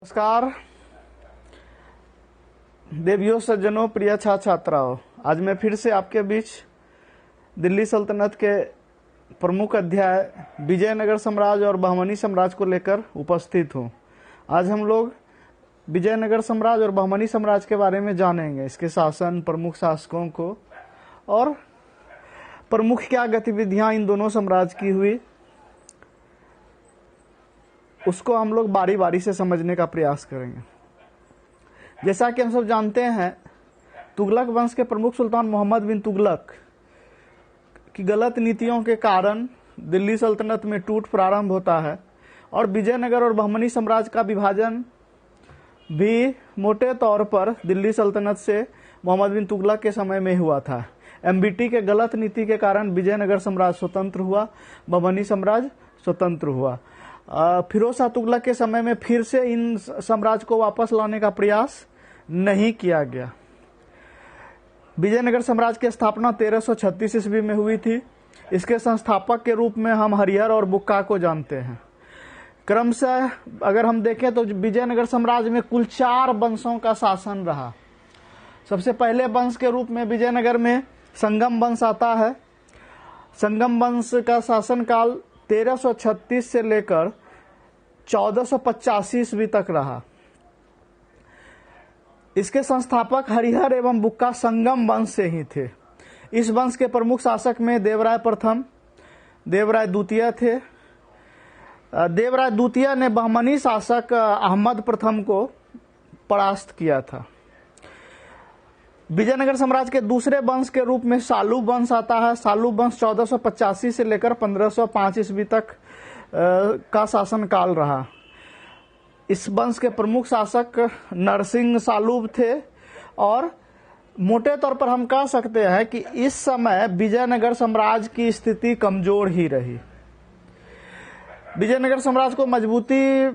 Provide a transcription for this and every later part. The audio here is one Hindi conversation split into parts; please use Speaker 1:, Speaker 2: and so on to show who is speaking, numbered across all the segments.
Speaker 1: नमस्कार देवियों, सज्जनों, प्रिय छात्र छात्राओं। आज मैं फिर से आपके बीच दिल्ली सल्तनत के प्रमुख अध्याय विजयनगर साम्राज्य और बहमनी साम्राज्य को लेकर उपस्थित हूँ। आज हम लोग विजयनगर साम्राज्य और बहमनी साम्राज्य के बारे में जानेंगे, इसके शासन, प्रमुख शासकों को और प्रमुख क्या गतिविधियां इन दोनों साम्राज्य की हुई, उसको हम लोग बारी बारी से समझने का प्रयास करेंगे। जैसा कि हम सब जानते हैं, तुगलक वंश के प्रमुख सुल्तान मोहम्मद बिन तुगलक की गलत नीतियों के कारण दिल्ली सल्तनत में टूट प्रारंभ होता है और विजयनगर और बहमनी साम्राज्य का विभाजन भी मोटे तौर पर दिल्ली सल्तनत से मोहम्मद बिन तुगलक के समय में हुआ था। एमबीटी के गलत नीति के कारण विजयनगर साम्राज्य स्वतंत्र हुआ, बहमनी साम्राज्य स्वतंत्र हुआ। फिरोज शाह तुगलक के समय में फिर से इन साम्राज्य को वापस लाने का प्रयास नहीं किया गया। विजयनगर साम्राज्य की स्थापना 1336 ईस्वी में हुई थी। इसके संस्थापक के रूप में हम हरिहर और बुक्का को जानते हैं। क्रमशः अगर हम देखें तो विजयनगर साम्राज्य में कुल 4 वंशों का शासन रहा। सबसे पहले वंश के रूप में विजयनगर में संगम वंश आता है। संगम वंश का शासनकाल 1336 से लेकर 1485 ईस्वी तक रहा। इसके संस्थापक हरिहर एवं बुक्का संगम वंश से ही थे। इस वंश के प्रमुख शासक में देवराय प्रथम, देवराय द्वितीय थे। देवराय द्वितीय ने बहमनी शासक अहमद प्रथम को परास्त किया था। विजयनगर साम्राज्य के दूसरे वंश के रूप में सालू वंश आता है। सालू वंश 1485 से लेकर 1505 ईस्वी तक का शासनकाल रहा। इस वंश के प्रमुख शासक नरसिंह सालूब थे और मोटे तौर पर हम कह सकते हैं कि इस समय विजयनगर साम्राज्य की स्थिति कमजोर ही रही। विजयनगर साम्राज्य को मजबूती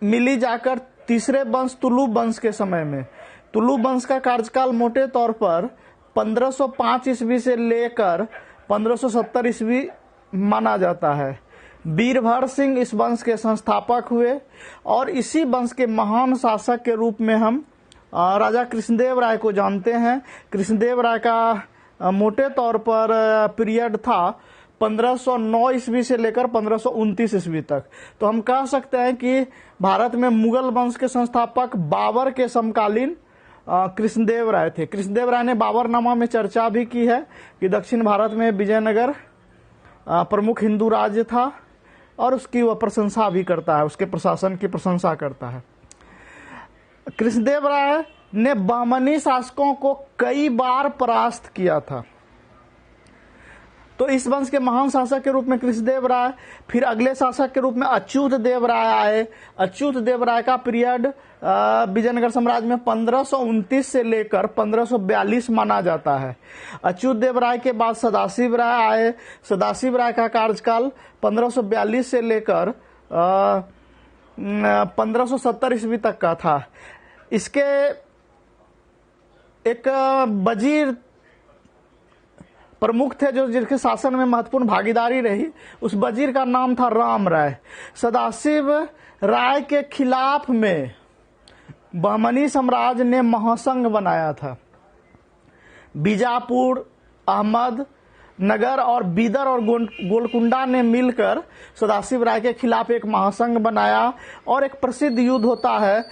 Speaker 1: मिली जाकर तीसरे वंश तुलुब वंश के समय में। तुलुब वंश का कार्यकाल मोटे तौर पर 1505 ईस्वी से लेकर 1570 ईस्वी माना जाता है। बीरभर सिंह इस वंश के संस्थापक हुए और इसी वंश के महान शासक के रूप में हम राजा कृष्णदेव राय को जानते हैं। कृष्णदेव राय का मोटे तौर पर पीरियड था 1509 ईस्वी से लेकर 1529 ईस्वी तक। तो हम कह सकते हैं कि भारत में मुगल वंश के संस्थापक बाबर के समकालीन कृष्णदेव राय थे। कृष्णदेव राय ने बाबरनामा में चर्चा भी की है कि दक्षिण भारत में विजयनगर प्रमुख हिंदू राज्य था और उसकी वह प्रशंसा भी करता है, उसके प्रशासन की प्रशंसा करता है। कृष्णदेव राय ने बहमनी शासकों को कई बार परास्त किया था। तो इस वंश के महान शासक के रूप में कृष्णदेव राय, फिर अगले शासक के रूप में अच्युत देव राय आए। अच्युत देव राय का पीरियड विजयनगर साम्राज्य में 1529 से लेकर 1542 माना जाता है। अच्युत देव राय के बाद सदाशिव राय आए। सदाशिव राय का कार्यकाल 1542 से लेकर 1570 ईस्वी तक का था। इसके एक वजीर प्रमुख थे जो जिनके शासन में महत्वपूर्ण भागीदारी रही। उस वजीर का नाम था राम राय। सदाशिव राय के खिलाफ में बहमनी साम्राज्य ने महासंघ बनाया था। बीजापुर, अहमद नगर और बीदर और गोलकुंडा ने मिलकर सदाशिव राय के खिलाफ एक महासंघ बनाया और एक प्रसिद्ध युद्ध होता है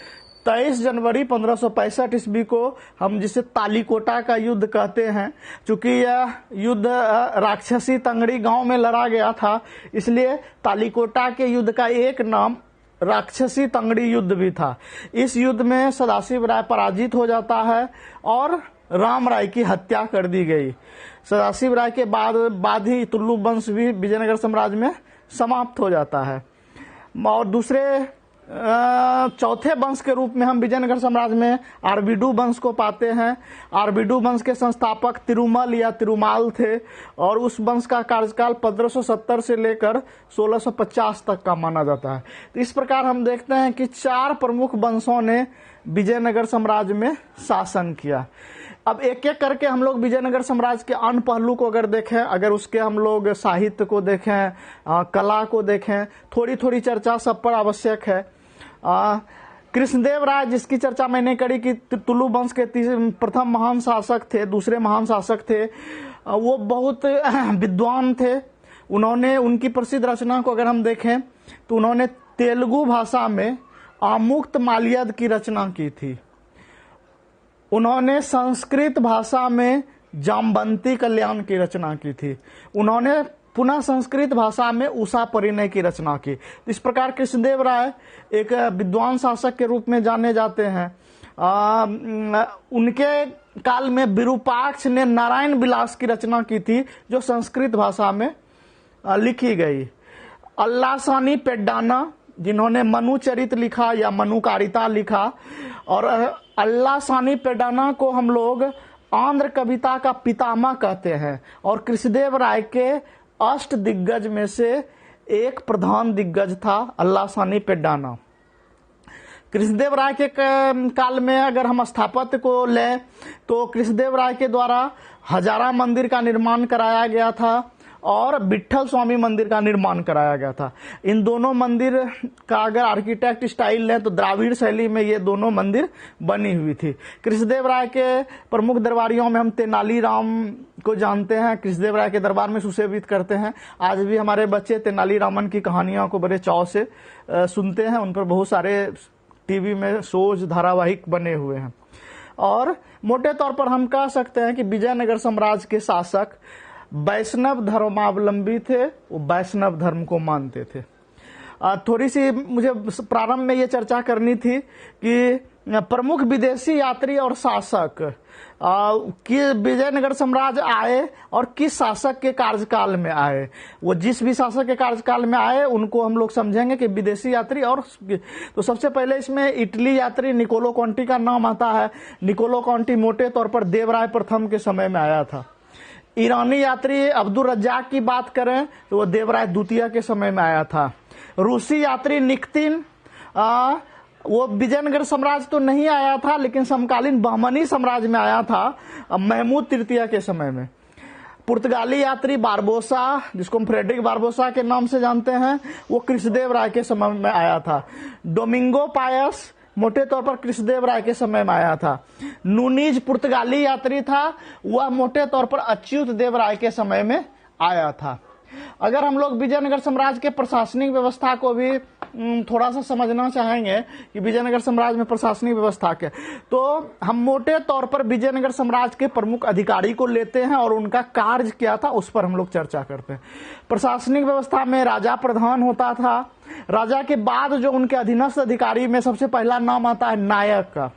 Speaker 1: 23 जनवरी 1565 ईस्वी को, हम जिसे तालीकोटा का युद्ध कहते हैं। चूंकि यह युद्ध राक्षसी तंगड़ी गांव में लड़ा गया था, इसलिए तालीकोटा के युद्ध का एक नाम राक्षसी तंगड़ी युद्ध भी था। इस युद्ध में सदाशिव राय पराजित हो जाता है और राम राय की हत्या कर दी गई। सदाशिव राय के बाद ही तुलुब वंश भी विजयनगर साम्राज्य में समाप्त हो जाता है। और दूसरे चौथे वंश के रूप में हम विजयनगर साम्राज्य में आरबीडू वंश को पाते हैं। आरबीडू वंश के संस्थापक तिरुमल या तिरुमाल थे और उस वंश का कार्यकाल 1570 से लेकर 1650 तक का माना जाता है। तो इस प्रकार हम देखते हैं कि 4 प्रमुख वंशों ने विजयनगर साम्राज्य में शासन किया। अब एक एक करके हम लोग विजयनगर साम्राज्य के अन्य पहलू को अगर देखें, अगर उसके हम लोग साहित्य को देखें, कला को देखें, थोड़ी थोड़ी चर्चा सब पर आवश्यक है। कृष्णदेव राय, जिसकी चर्चा मैंने करी कि तुलु वंश के प्रथम महान शासक थे, दूसरे महान शासक थे, वो बहुत विद्वान थे। उन्होंने, उनकी प्रसिद्ध रचना को अगर हम देखें तो उन्होंने तेलुगु भाषा में आमुक्त माल्यद की रचना की थी। उन्होंने संस्कृत भाषा में जामवंती कल्याण की रचना की थी। उन्होंने पुनः संस्कृत भाषा में उषा परिणय की रचना की। इस प्रकार कृष्णदेव राय एक विद्वान शासक के रूप में जाने जाते हैं। उनके काल में विरूपाक्ष ने नारायण विलास की रचना की थी, जो संस्कृत भाषा में लिखी गई। अल्लासानी पेड्डाना, जिन्होंने मनुचरित लिखा या मनुकारिता लिखा, और अल्लासानी पेड्डाना को हम लोग आंध्र कविता का पितामह कहते हैं और कृष्णदेव राय के अष्ट दिग्गज में से एक प्रधान दिग्गज था अल्लासानी पेड्डाना। कृष्णदेव राय के काल में अगर हम स्थापत्य को लें तो कृष्णदेव राय के द्वारा हजारा मंदिर का निर्माण कराया गया था और विट्ठल स्वामी मंदिर का निर्माण कराया गया था। इन दोनों मंदिर का अगर आर्किटेक्ट स्टाइल लें तो द्राविड़ शैली में ये दोनों मंदिर बनी हुई थी। कृष्णदेव राय के प्रमुख दरबारियों में हम तेनालीराम को जानते हैं, कृष्णदेव राय के दरबार में सुसेवित करते हैं। आज भी हमारे बच्चे तेनालीरामन की कहानियों को बड़े चाव से सुनते हैं। उन पर बहुत सारे टीवी में शोज, धारावाहिक बने हुए हैं। और मोटे तौर पर हम कह सकते हैं कि विजयनगर साम्राज्य के शासक वैष्णव धर्मावलंबी थे, वो वैष्णव धर्म को मानते थे। थोड़ी सी मुझे प्रारंभ में ये चर्चा करनी थी कि प्रमुख विदेशी यात्री और शासक कि विजयनगर साम्राज्य आए और किस शासक के कार्यकाल में आए। वो जिस भी शासक के कार्यकाल में आए उनको हम लोग समझेंगे कि विदेशी यात्री। और तो सबसे पहले इसमें इटली यात्री निकोलो कॉन्टी का नाम आता है। निकोलो कॉन्टी मोटे तौर पर देवराय प्रथम के समय में आया था। ईरानी यात्री अब्दुल रज्जाक की बात करें तो वो देवराय द्वितीय के समय में आया था। रूसी यात्री निकतिन, वो विजयनगर साम्राज्य तो नहीं आया था लेकिन समकालीन बहमनी साम्राज्य में आया था महमूद तृतीय के समय में। पुर्तगाली यात्री बारबोसा, जिसको हम फ्रेडरिक बारबोसा के नाम से जानते हैं, वो कृष्णदेव राय के समय में आया था। डोमिंगो पायस मोटे तौर पर कृष्णदेव राय के समय में आया था। नूनीज पुर्तगाली यात्री था, वह मोटे तौर पर अच्युत देव राय के समय में आया था। अगर हम लोग विजयनगर साम्राज्य के प्रशासनिक व्यवस्था को भी थोड़ा सा समझना चाहेंगे कि विजयनगर साम्राज्य में प्रशासनिक व्यवस्था क्या, तो हम मोटे तौर पर विजयनगर साम्राज्य के प्रमुख अधिकारी को लेते हैं और उनका कार्य क्या था उस पर हम लोग चर्चा करते हैं। प्रशासनिक व्यवस्था में राजा प्रधान होता था। राजा के बाद जो उनके अधीनस्थ अधिकारी में सबसे पहला नाम आता है नायक का।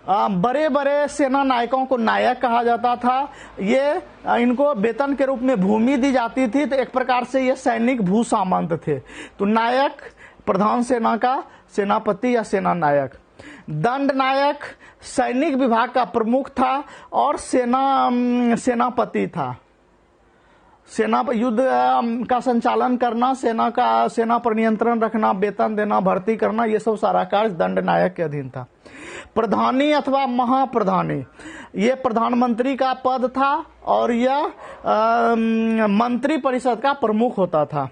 Speaker 1: बड़े बड़े सेना नायकों को नायक कहा जाता था। ये इनको वेतन के रूप में भूमि दी जाती थी, तो एक प्रकार से ये सैनिक भू सामंत थे। तो नायक प्रधान सेना का सेनापति या सेना नायक। दंड नायक सैनिक विभाग का प्रमुख था और सेनापति था। सेना युद्ध का संचालन करना, सेना पर नियंत्रण रखना, वेतन देना, भर्ती करना, ये सब सारा कार्य दंड नायक के अधीन था। प्रधानी अथवा महाप्रधानी, ये प्रधानमंत्री का पद था और यह मंत्री परिषद का प्रमुख होता था।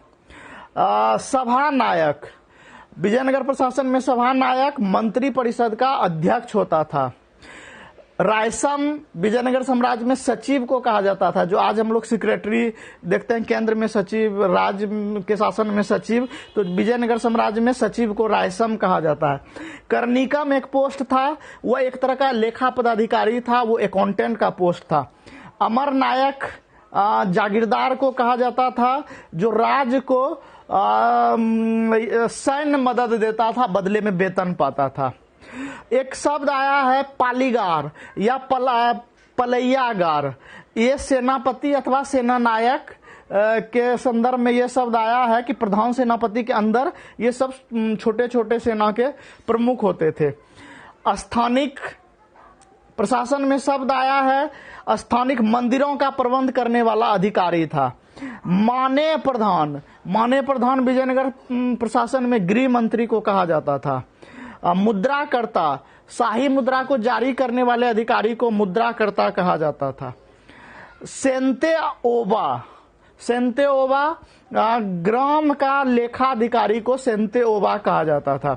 Speaker 1: सभा नायक, विजयनगर प्रशासन में सभा नायक मंत्री परिषद का अध्यक्ष होता था। रायसम विजयनगर साम्राज्य में सचिव को कहा जाता था। जो आज हम लोग सेक्रेटरी देखते हैं, केंद्र में सचिव, राज्य के शासन में सचिव, तो विजयनगर साम्राज्य में सचिव को रायसम कहा जाता है। कर्णिकम एक पोस्ट था, वह एक तरह का लेखा पदाधिकारी था, वो अकाउंटेंट का पोस्ट था। अमर नायक जागीरदार को कहा जाता था, जो राज्य को सैन्य मदद देता था, बदले में वेतन पाता था। एक शब्द आया है पालीगार या पलैयागार, ये सेनापति अथवा सेना नायक के संदर्भ में यह शब्द आया है कि प्रधान सेनापति के अंदर ये सब छोटे छोटे सेना के प्रमुख होते थे। स्थानिक प्रशासन में शब्द आया है, स्थानिक मंदिरों का प्रबंध करने वाला अधिकारी था। माने प्रधान विजयनगर प्रशासन में गृह मंत्री को कहा जाता था। मुद्राकर्ता, शाही मुद्रा को जारी करने वाले अधिकारी को मुद्राकर्ता कहा जाता था। सेंते ओबा ग्राम का लेखाधिकारी को सेंते ओबा कहा जाता था।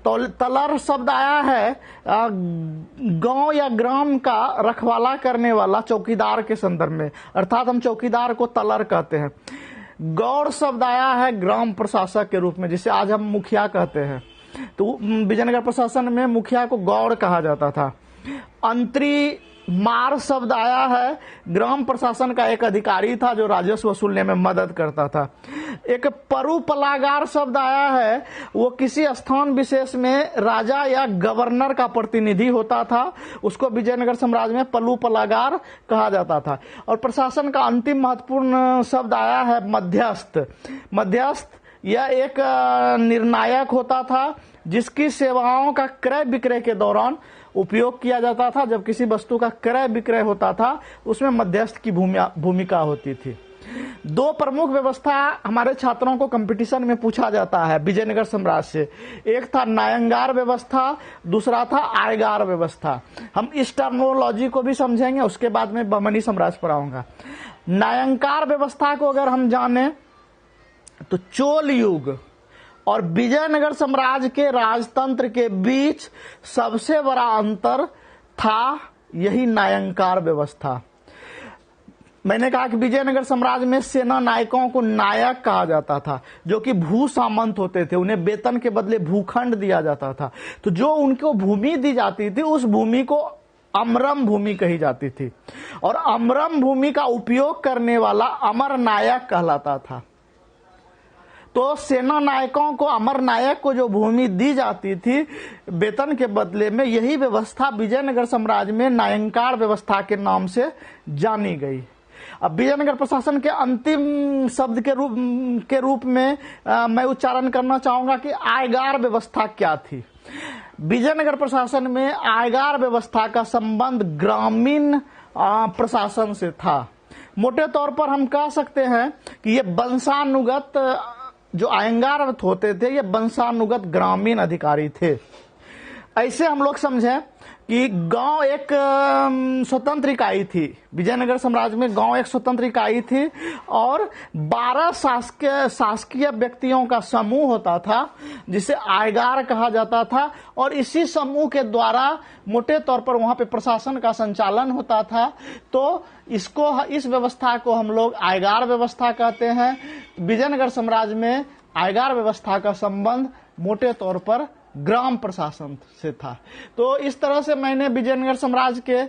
Speaker 1: तलर शब्द आया है गांव या ग्राम का रखवाला करने वाला चौकीदार के संदर्भ में, अर्थात हम चौकीदार को तलर कहते हैं। गौड़ शब्द आया है ग्राम प्रशासक के रूप में, जिसे आज हम मुखिया कहते हैं। तो विजयनगर प्रशासन में मुखिया को गौड़ कहा जाता था। अंतरी मार शब्द आया है ग्राम प्रशासन का एक अधिकारी था जो राजस्व वसूलने में मदद करता था। एक परुपलागार शब्द आया है, वो किसी स्थान विशेष में राजा या गवर्नर का प्रतिनिधि होता था, उसको विजयनगर साम्राज्य में पलुपलागार कहा जाता था। और प्रशासन का अंतिम महत्वपूर्ण शब्द आया है मध्यस्थ यह एक निर्णायक होता था जिसकी सेवाओं का क्रय विक्रय के दौरान उपयोग किया जाता था। जब किसी वस्तु का क्रय विक्रय होता था उसमें मध्यस्थ की भूमिका होती थी। दो प्रमुख व्यवस्था हमारे छात्रों को कंपटीशन में पूछा जाता है विजयनगर साम्राज्य से। एक था नायंगार व्यवस्था, दूसरा था आयगार व्यवस्था। हम इस टर्मिनोलॉजी को भी समझेंगे, उसके बाद में बहमनी साम्राज्य पर आऊंगा। नायंकार व्यवस्था को अगर हम जाने तो चोल युग और विजयनगर साम्राज्य के राजतंत्र के बीच सबसे बड़ा अंतर था यही नायंकार व्यवस्था। मैंने कहा कि विजयनगर साम्राज्य में सेना नायकों को नायक कहा जाता था, जो कि भू सामंत होते थे। उन्हें वेतन के बदले भूखंड दिया जाता था। तो जो उनको भूमि दी जाती थी उस भूमि को अमरम भूमि कही जाती थी, और अमरम भूमि का उपयोग करने वाला अमर नायक कहलाता था। तो सेना नायकों को, अमर नायक को जो भूमि दी जाती थी वेतन के बदले में, यही व्यवस्था विजयनगर साम्राज्य में नायंकार व्यवस्था के नाम से जानी गई। अब विजयनगर प्रशासन के अंतिम शब्द के रूप में मैं उच्चारण करना चाहूंगा कि आयगार व्यवस्था क्या थी। विजयनगर प्रशासन में आयगार व्यवस्था का संबंध ग्रामीण प्रशासन से था। मोटे तौर पर हम कह सकते हैं कि ये वंशानुगत जो आयंगार होते थे, ये वंशानुगत ग्रामीण अधिकारी थे। ऐसे हम लोग समझें कि गांव एक स्वतंत्र इकाई थी। विजयनगर साम्राज्य में गांव एक स्वतंत्र इकाई थी और 12 शासकीय व्यक्तियों का समूह होता था जिसे आयगार कहा जाता था, और इसी समूह के द्वारा मोटे तौर पर वहां पे प्रशासन का संचालन होता था। तो इस व्यवस्था को हम लोग आयगार व्यवस्था कहते हैं। विजयनगर साम्राज्य में आयगार व्यवस्था का संबंध मोटे तौर पर ग्राम प्रशासन से था। तो इस तरह से मैंने विजयनगर साम्राज्य के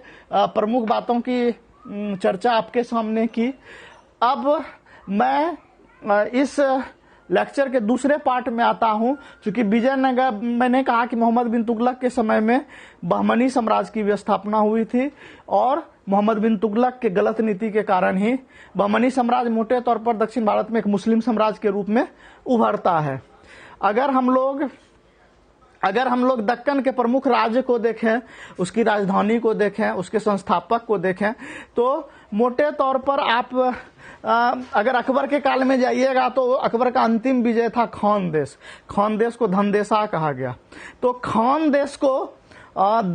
Speaker 1: प्रमुख बातों की चर्चा आपके सामने की। अब मैं इस लेक्चर के दूसरे पार्ट में आता हूं। क्योंकि विजयनगर, मैंने कहा कि मोहम्मद बिन तुगलक के समय में बहमनी साम्राज्य की स्थापना हुई थी, और मोहम्मद बिन तुगलक के गलत नीति के कारण ही बहमनी साम्राज्य मोटे तौर पर दक्षिण भारत में एक मुस्लिम साम्राज्य के रूप में उभरता है। अगर हम लोग दक्कन के प्रमुख राज्य को देखें, उसकी राजधानी को देखें, उसके संस्थापक को देखें, तो मोटे तौर पर आप अगर अकबर के काल में जाइएगा तो अकबर का अंतिम विजय था खानदेश। खानदेश को धनदेशा कहा गया। तो खानदेश को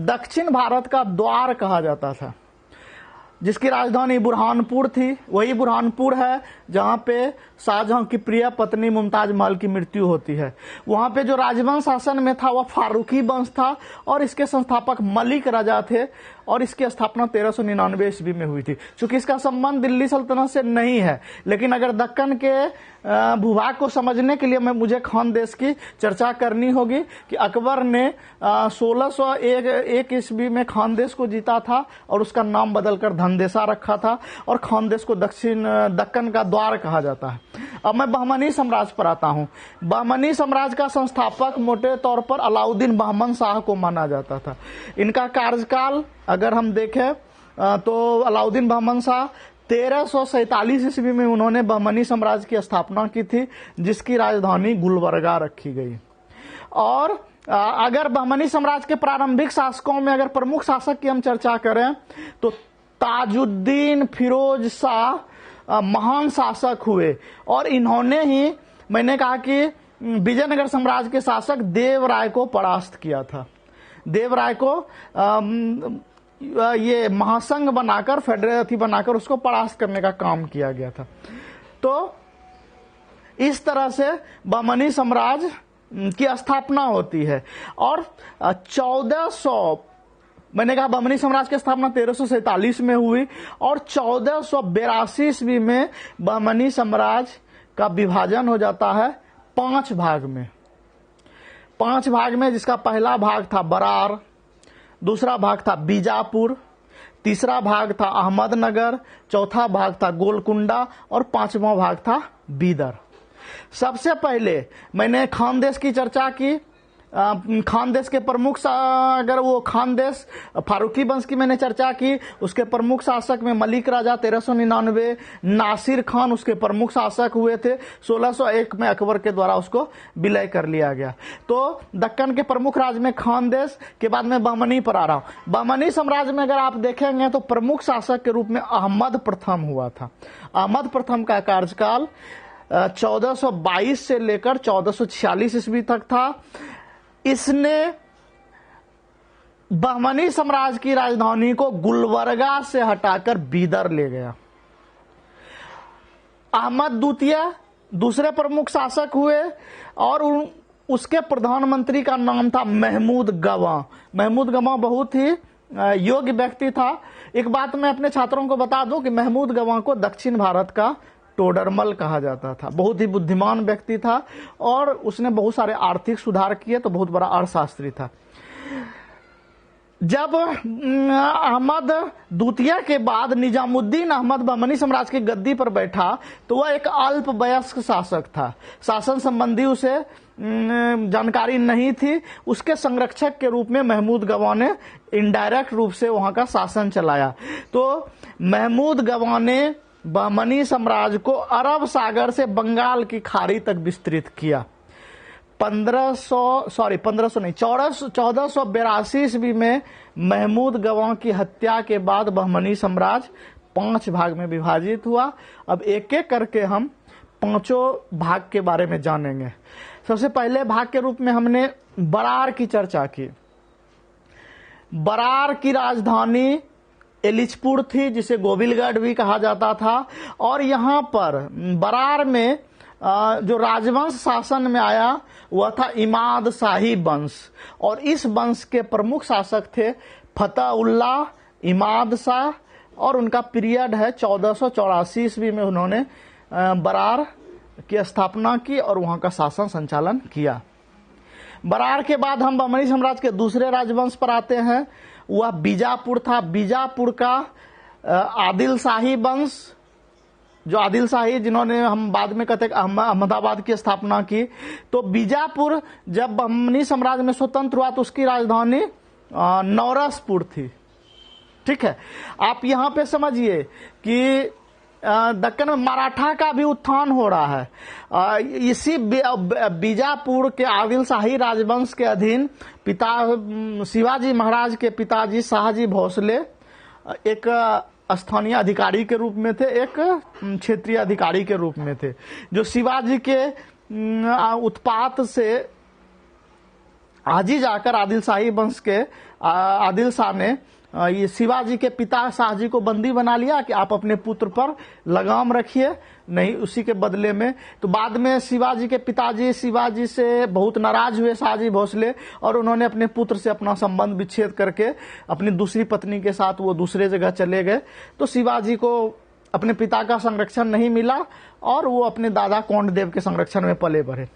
Speaker 1: दक्षिण भारत का द्वार कहा जाता था, जिसकी राजधानी बुरहानपुर थी। वही बुरहानपुर है जहां पे शाहजहां की प्रिय पत्नी मुमताज महल की मृत्यु होती है। वहां पे जो राजवंश शासन में था वह फारूकी वंश था, और इसके संस्थापक मलिक राजा थे, और इसकी स्थापना 1399 ईस्वी में हुई थी। चूंकि इसका संबंध दिल्ली सल्तनत से नहीं है, लेकिन अगर दक्कन के भूभाग को समझने के लिए मुझे खानदेश की चर्चा करनी होगी कि अकबर ने 1601 ईस्वी में खानदेश को जीता था और उसका नाम बदलकर धनदेशा रखा था, और खानदेश को दक्कन का द्वार कहा जाता है। अब मैं बहमनी साम्राज्य पर आता हूं। बहमनी साम्राज्य का संस्थापक मोटे तौर पर अलाउद्दीन बहमन शाह को माना जाता था। इनका कार्यकाल अगर हम देखें तो अलाउद्दीन बहमन शाह 1347 ईस्वी में उन्होंने बहमनी साम्राज्य की स्थापना की थी, जिसकी राजधानी गुलबर्गा रखी गई। और अगर बहमनी साम्राज्य के प्रारंभिक शासकों में अगर प्रमुख शासक की हम चर्चा करें तो ताजुद्दीन फिरोज शाह महान शासक हुए, और इन्होंने ही, मैंने कहा कि विजयनगर साम्राज्य के शासक देवराय को परास्त किया था। देवराय को ये महासंघ बनाकर, फेडरेटिव बनाकर उसको परास्त करने का काम किया गया था। तो इस तरह से बहमनी साम्राज्य की स्थापना होती है। और 1400, मैंने कहा बहमनी साम्राज्य की स्थापना 1347 में हुई और 1482 ईस्वी में बहमनी साम्राज्य का विभाजन हो जाता है 5 भाग में। 5 भाग में, जिसका पहला भाग था बरार, दूसरा भाग था बीजापुर, तीसरा भाग था अहमदनगर, चौथा भाग था गोलकुंडा और 5वां भाग था बीदर। सबसे पहले मैंने खानदेश की चर्चा की। खानदेश के प्रमुख, अगर वो खानदेश फारूकी वंश की मैंने चर्चा की, उसके प्रमुख शासक में मलिक राजा 1399, नासिर खान उसके प्रमुख शासक हुए थे। 1601 में अकबर के द्वारा उसको विलय कर लिया गया। तो दक्कन के प्रमुख राज्य में खानदेश के बाद में बहमनी पर आ रहा हूं। बहमनी साम्राज्य में अगर आप देखेंगे तो प्रमुख शासक के रूप में अहमद प्रथम हुआ था। अहमद प्रथम का कार्यकाल 1422 से लेकर 1446 ईस्वी तक था। इसने बहमनी साम्राज्य की राजधानी को गुलबर्गा से हटाकर बीदर ले गया। अहमद द्वितीय दूसरे प्रमुख शासक हुए और उसके प्रधानमंत्री का नाम था महमूद गवां। महमूद गवां बहुत ही योग्य व्यक्ति था। एक बात मैं अपने छात्रों को बता दूं कि महमूद गवां को दक्षिण भारत का टोडरमल कहा जाता था। बहुत ही बुद्धिमान व्यक्ति था और उसने बहुत सारे आर्थिक सुधार किए, तो बहुत बड़ा अर्थशास्त्री था। जब अहमद द्वितीय के बाद निजामुद्दीन अहमद बहमनी साम्राज्य की गद्दी पर बैठा तो वह एक अल्प वयस्क शासक था। शासन संबंधी उसे जानकारी नहीं थी। उसके संरक्षक के रूप में महमूद गवां ने इनडायरेक्ट रूप से वहां का शासन चलाया। तो महमूद गवां ने बहमनी साम्राज्य को अरब सागर से बंगाल की खाड़ी तक विस्तृत किया। 1482 ईस्वी में महमूद गवां की हत्या के बाद बहमनी साम्राज्य 5 भाग में विभाजित हुआ। अब एक एक करके हम 5 भाग के बारे में जानेंगे। सबसे पहले भाग के रूप में हमने बरार की चर्चा की। बरार की राजधानी एलिचपुर थी, जिसे गोविलगढ़ भी कहा जाता था। और यहाँ पर बरार में जो राजवंश शासन में आया वह था इमाद शाही वंश, और इस वंश के प्रमुख शासक थे फतेहुल्लाह इमाद शाह, और उनका पीरियड है 1484 ईस्वी में उन्होंने बरार की स्थापना की और वहां का शासन संचालन किया। बरार के बाद हम बहमनी साम्राज्य के दूसरे राजवंश पर आते हैं। वह बीजापुर था। बीजापुर का आदिल शाही वंश, जो आदिल शाही जिन्होंने हम बाद में कहते अहमदाबाद की स्थापना की। तो बीजापुर जब बहमनी साम्राज्य में स्वतंत्र हुआ तो उसकी राजधानी नौरसपुर थी। ठीक है, आप यहां पे समझिए कि दक्कन में मराठा का भी उत्थान हो रहा है। इसी बीजापुर के आदिल शाही राजवंश के अधीन पिता शिवाजी महाराज के पिताजी शाहजी भोसले एक स्थानीय अधिकारी के रूप में थे, एक क्षेत्रीय अधिकारी के रूप में थे, जो शिवाजी के उत्पात से आजी जाकर आदिल शाही वंश के आदिल शाह ने ये शिवाजी के पिता शाहजी को बंदी बना लिया कि आप अपने पुत्र पर लगाम रखिए, नहीं उसी के बदले में। तो बाद में शिवाजी के पिताजी शिवाजी से बहुत नाराज हुए शाहजी भोसले, और उन्होंने अपने पुत्र से अपना संबंध विच्छेद करके अपनी दूसरी पत्नी के साथ वो दूसरे जगह चले गए। तो शिवाजी को अपने पिता का संरक्षण नहीं मिला और वो अपने दादा कोंडदेव के संरक्षण में पले बढ़े।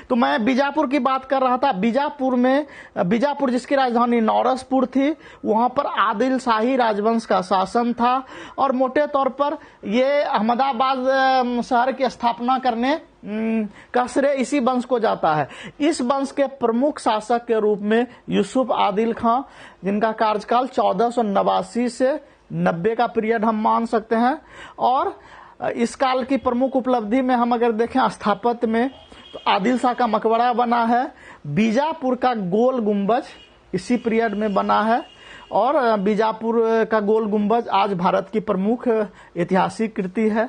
Speaker 1: तो मैं बीजापुर की बात कर रहा था। बीजापुर जिसकी राजधानी नौरसपुर थी, वहां पर आदिल शाही राजवंश का शासन था, और मोटे तौर पर ये अहमदाबाद शहर की स्थापना करने का श्रेय इसी वंश को जाता है। इस वंश के प्रमुख शासक के रूप में यूसुफ आदिल खां, जिनका कार्यकाल 1489 से 90 का पीरियड हम मान सकते हैं। और इस काल की प्रमुख उपलब्धि में हम अगर देखें स्थापत्य में, तो आदिल शाह का मकबरा बना है। बीजापुर का गोल गुंबज इसी पीरियड में बना है, और बीजापुर का गोल गुंबज आज भारत की प्रमुख ऐतिहासिक कृति है।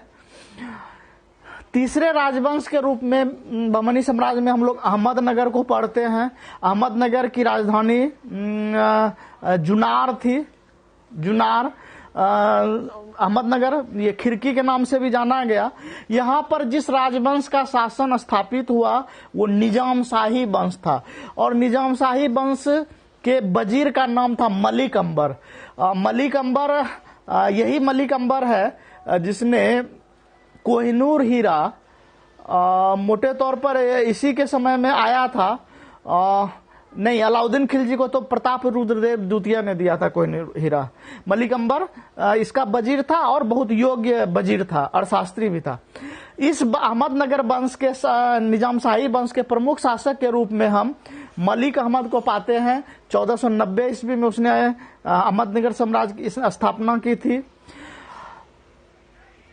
Speaker 1: तीसरे राजवंश के रूप में बहमनी साम्राज्य में हम लोग अहमदनगर को पढ़ते हैं। अहमदनगर की राजधानी जुनार थी। जुनार अहमदनगर ये खिड़की के नाम से भी जाना गया। यहाँ पर जिस राजवंश का शासन स्थापित हुआ वो निजाम शाही वंश था, और निजाम शाही वंश के वजीर का नाम था मलिक अंबर। मलिक अंबर यही मलिक अंबर है जिसने कोहिनूर हीरा मोटे तौर पर इसी के समय में आया था। नहीं, अलाउद्दीन खिलजी को तो प्रताप रुद्रदेव द्वितीय ने दिया था कोहिनूर हीरा। मलिक अंबर इसका वजीर था और बहुत योग्य वजीर था, अर्थशास्त्री भी था। इस अहमदनगर वंश के निजाम शाही वंश के प्रमुख शासक के रूप में हम मलिक अहमद को पाते हैं। 1490 ईस्वी में उसने अहमदनगर साम्राज्य की स्थापना की थी।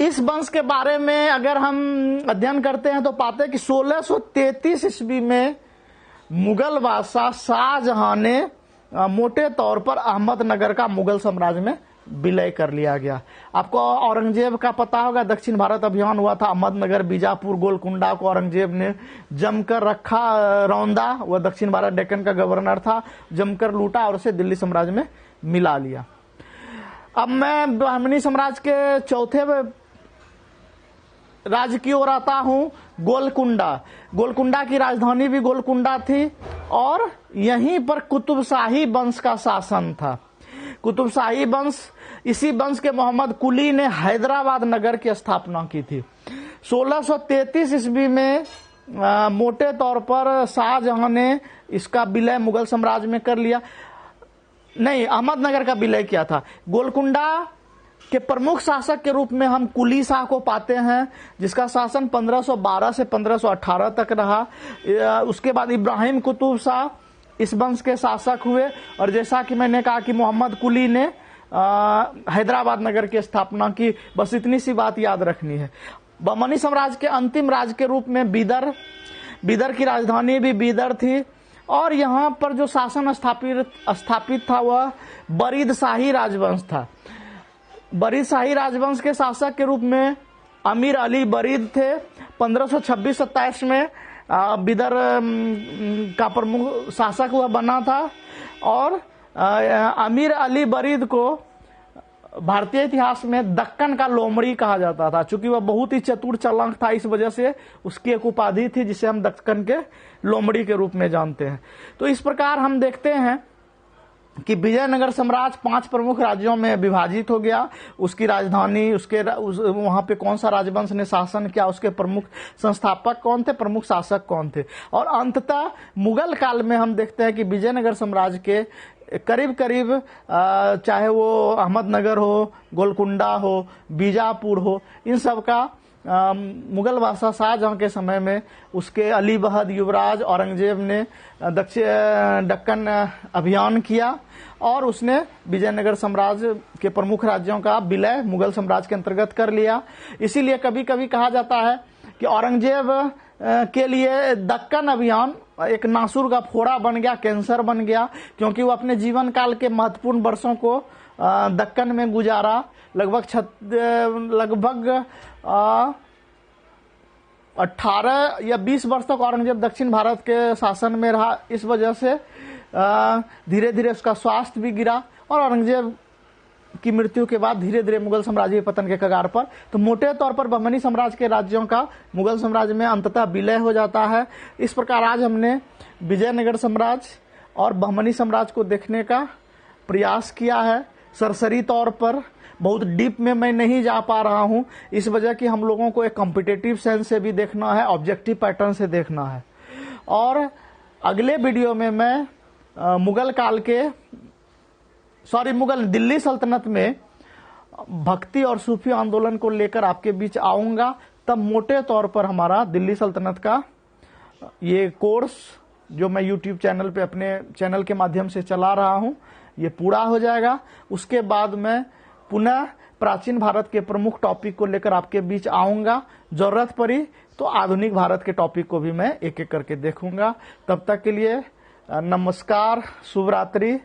Speaker 1: इस वंश के बारे में अगर हम अध्ययन करते हैं तो पाते हैं कि 1633 ईस्वी में मुगल बादशाह शाहजहां ने मोटे तौर पर अहमदनगर का मुगल साम्राज्य में विलय कर लिया गया। आपको औरंगजेब का पता होगा, दक्षिण भारत अभियान हुआ था। अहमदनगर, बीजापुर, गोलकुंडा को औरंगजेब ने जमकर रखा, रौंदा। वह दक्षिण भारत डेक्कन का गवर्नर था, जमकर लूटा और उसे दिल्ली साम्राज्य में मिला लिया। अब मैं बहमनी साम्राज्य के चौथे राज्य की ओर आता हूं, गोलकुंडा। गोलकुंडा की राजधानी भी गोलकुंडा थी और यहीं पर कुतुबशाही वंश का शासन था। कुतुबशाही वंश, इसी वंश के मोहम्मद कुली ने हैदराबाद नगर की स्थापना की थी। 1633 ईस्वी में मोटे तौर पर शाहजहां ने इसका विलय मुगल साम्राज्य में कर लिया। नहीं, अहमदनगर का विलय किया था। गोलकुंडा के प्रमुख शासक के रूप में हम कुली शाह को पाते हैं, जिसका शासन 1512 से 1518 तक रहा। उसके बाद इब्राहिम कुतुब शाह इस वंश के शासक हुए, और जैसा कि मैंने कहा कि मोहम्मद कुली ने हैदराबाद नगर की स्थापना की। बस इतनी सी बात याद रखनी है। बहमनी साम्राज्य के अंतिम राज्य के रूप में बीदर की राजधानी भी बीदर थी, और यहाँ पर जो शासन स्थापित था वह बरीद शाही राजवंश था। बरीद शाही राजवंश के शासक के रूप में अमीर अली बरीद थे। 1526-27 में बीदर का प्रमुख शासक वह बना था, और अमीर अली बरीद को भारतीय इतिहास में दक्कन का लोमड़ी कहा जाता था। चूंकि वह बहुत ही चतुर चालाक था, इस वजह से उसकी एक उपाधि थी जिसे हम दक्कन के लोमड़ी के रूप में जानते हैं। तो इस प्रकार हम देखते हैं कि विजयनगर साम्राज्य 5 प्रमुख राज्यों में विभाजित हो गया। उसकी राजधानी, वहां पे कौन सा राजवंश ने शासन किया, उसके प्रमुख संस्थापक कौन थे, प्रमुख शासक कौन थे, और अंततः मुगल काल में हम देखते हैं कि विजयनगर साम्राज्य के करीब करीब चाहे वो अहमदनगर हो, गोलकुंडा हो, बीजापुर हो, इन सब का मुगल बादशाह शाहजहां के समय में उसके अली बहद युवराज औरंगजेब ने दक्कन अभियान किया, और उसने विजयनगर साम्राज्य के प्रमुख राज्यों का विलय मुगल साम्राज्य के अंतर्गत कर लिया। इसीलिए कभी कभी कहा जाता है कि औरंगजेब के लिए दक्कन अभियान एक नासुर का फोड़ा बन गया, कैंसर बन गया, क्योंकि वो अपने जीवन काल के महत्वपूर्ण वर्षों को दक्कन में गुजारा। लगभग 18 या 20 वर्ष तक औरंगजेब दक्षिण भारत के शासन में रहा। इस वजह से धीरे धीरे उसका स्वास्थ्य भी गिरा, और औरंगजेब की मृत्यु के बाद धीरे धीरे मुगल साम्राज्य पतन के कगार पर। तो मोटे तौर पर बहमनी साम्राज्य के राज्यों का मुगल साम्राज्य में अंततः विलय हो जाता है। इस प्रकार आज हमने विजयनगर साम्राज्य और बहमनी साम्राज्य को देखने का प्रयास किया है। सरसरी तौर पर, बहुत डीप में मैं नहीं जा पा रहा हूं, इस वजह कि हम लोगों को एक कॉम्पिटिटिव सेंस से भी देखना है, ऑब्जेक्टिव पैटर्न से देखना है। और अगले वीडियो में मैं दिल्ली सल्तनत में भक्ति और सूफी आंदोलन को लेकर आपके बीच आऊंगा। तब मोटे तौर पर हमारा दिल्ली सल्तनत का ये कोर्स जो मैं YouTube चैनल पे अपने चैनल के माध्यम से चला रहा हूं, ये पूरा हो जाएगा। उसके बाद मैं पुनः प्राचीन भारत के प्रमुख टॉपिक को लेकर आपके बीच आऊंगा। जरूरत पड़ी तो आधुनिक भारत के टॉपिक को भी मैं एक एक करके देखूंगा। तब तक के लिए नमस्कार, शुभ रात्रि।